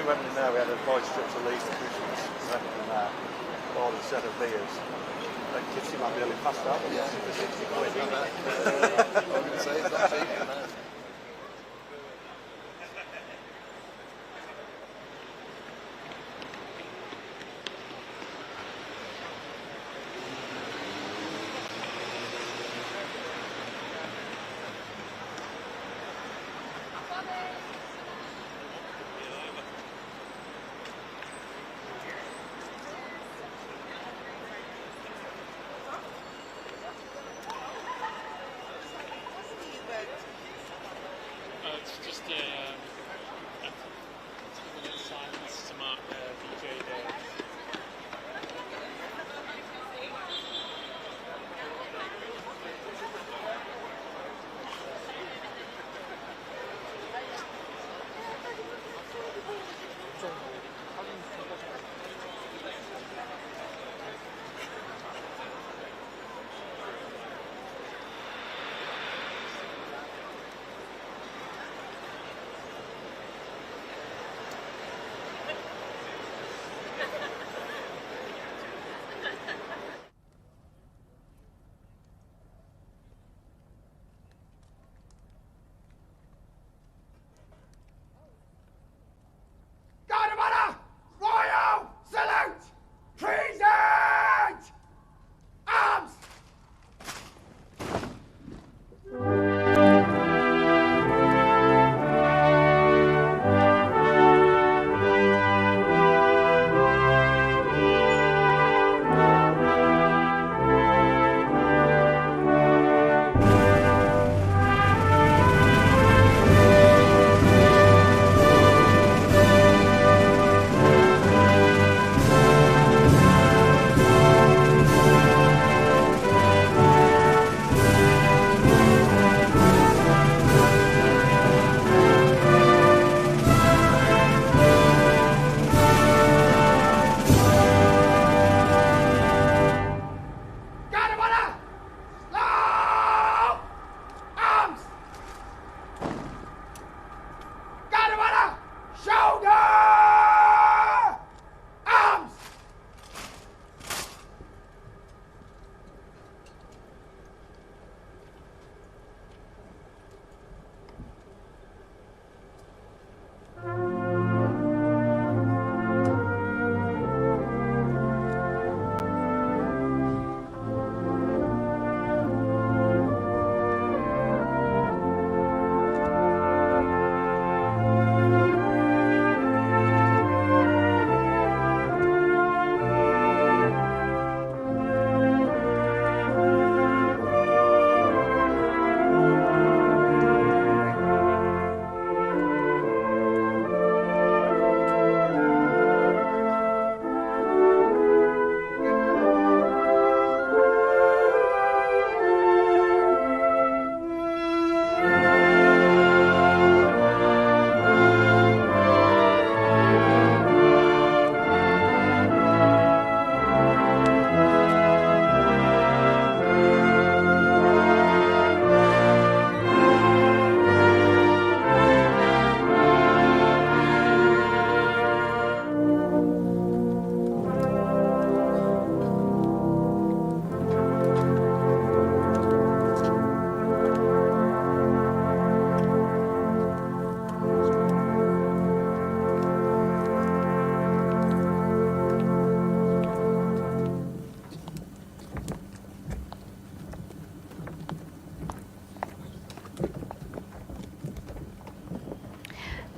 we went in there, we had a voice strip to leave the cushions, and all a set of beers. Like Kitty might be only passed out with for 60 quid. I was going to say, it's not cheap, isn't it? It's just a little silence to mark VJ Day.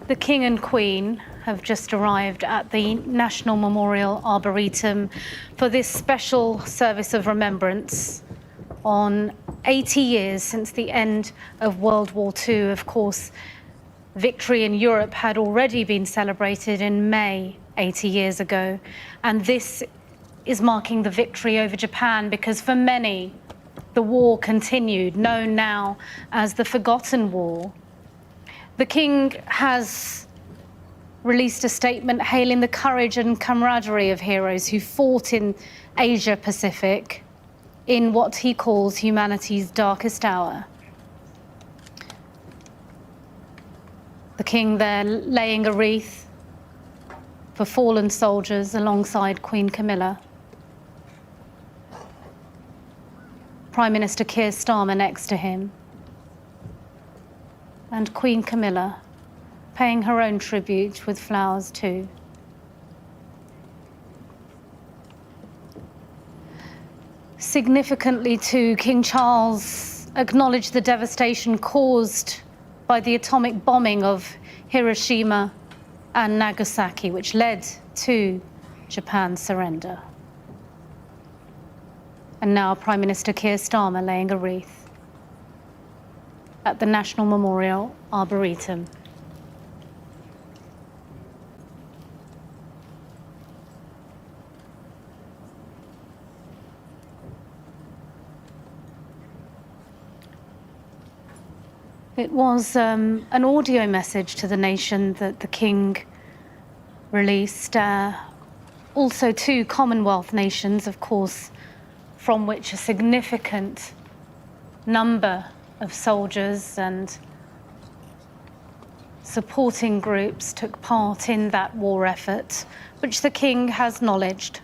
The King and Queen have just arrived at the National Memorial Arboretum for this special service of remembrance on 80 years since the end of World War II. Of course, victory in Europe had already been celebrated in May 80 years ago, and this is marking the victory over Japan because for many, the war continued, known now as the Forgotten War. The King has released a statement hailing the courage and camaraderie of heroes who fought in Asia Pacific in what he calls humanity's darkest hour. The King there laying a wreath for fallen soldiers alongside Queen Camilla. Prime Minister Keir Starmer next to him, and Queen Camilla paying her own tribute with flowers too. Significantly too, King Charles acknowledged the devastation caused by the atomic bombing of Hiroshima and Nagasaki, which led to Japan's surrender. And now Prime Minister Keir Starmer laying a wreath at the National Memorial Arboretum. It was an audio message to the nation that the King released, also to Commonwealth nations, of course, from which a significant number of soldiers and supporting groups took part in that war effort, which the King has acknowledged.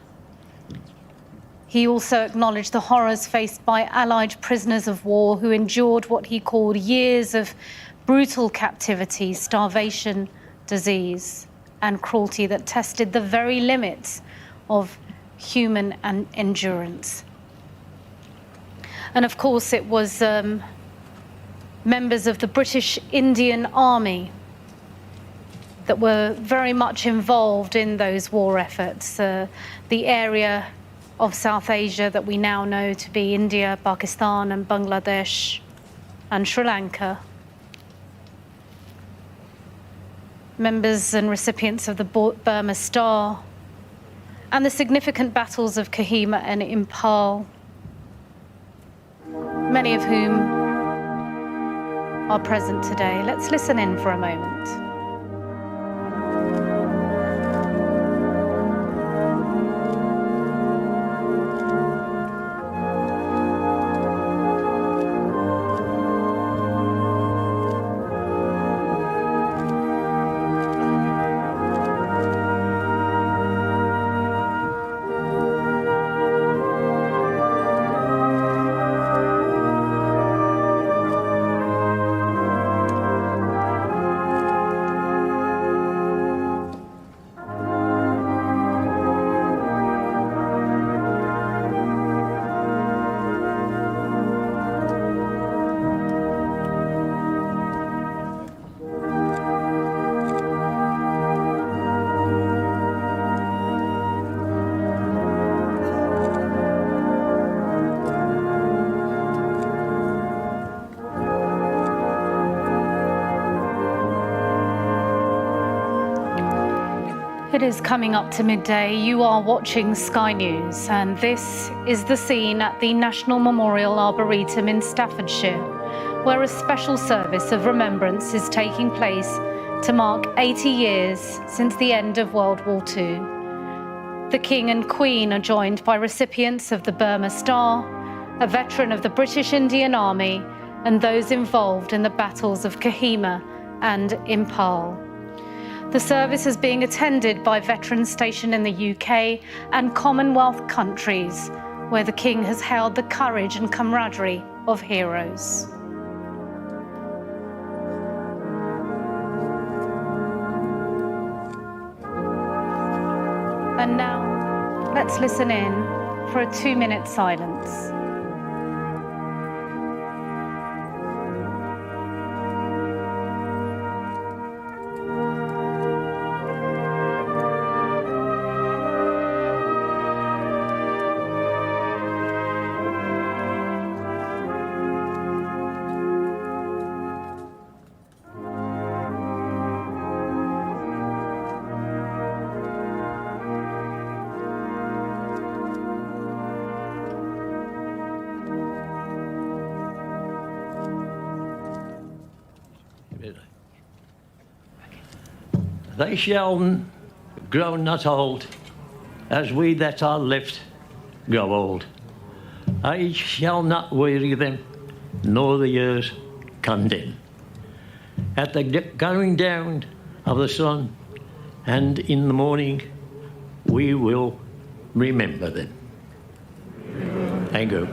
He also acknowledged the horrors faced by Allied prisoners of war who endured what he called years of brutal captivity, starvation, disease, and cruelty that tested the very limits of human endurance. And of course, it was members of the British Indian Army that were very much involved in those war efforts. The area of South Asia that we now know to be India, Pakistan, and Bangladesh, and Sri Lanka. Members and recipients of the Burma Star, and the significant battles of Kohima and Impal, many of whom are present today. Let's listen in for a moment. It is coming up to midday. You are watching Sky News, and this is the scene at the National Memorial Arboretum in Staffordshire, where a special service of remembrance is taking place to mark 80 years since the end of World War II. The King and Queen are joined by recipients of the Burma Star, a veteran of the British Indian Army, and those involved in the battles of Kohima and Impal. The service is being attended by veterans stationed in the UK and Commonwealth countries, where the King has hailed the courage and camaraderie of heroes. And now, let's listen in for a 2-minute silence. They shall grow not old, as we that are left grow old. Age shall not weary them, nor the years condemn. At the going down of the sun, and in the morning we will remember them. Thank you.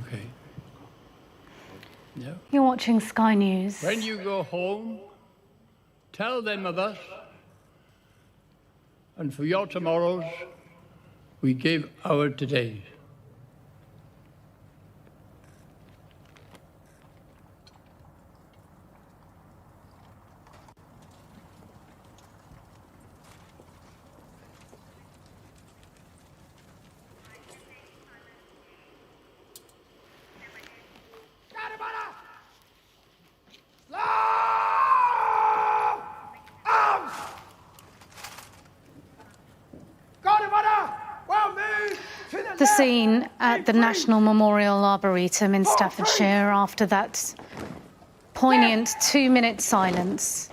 Okay. Yeah. You're watching Sky News. When you go home, tell them of us. And for your tomorrows, we give our todays. The scene at the National Memorial Arboretum in Staffordshire after that poignant 2-minute silence.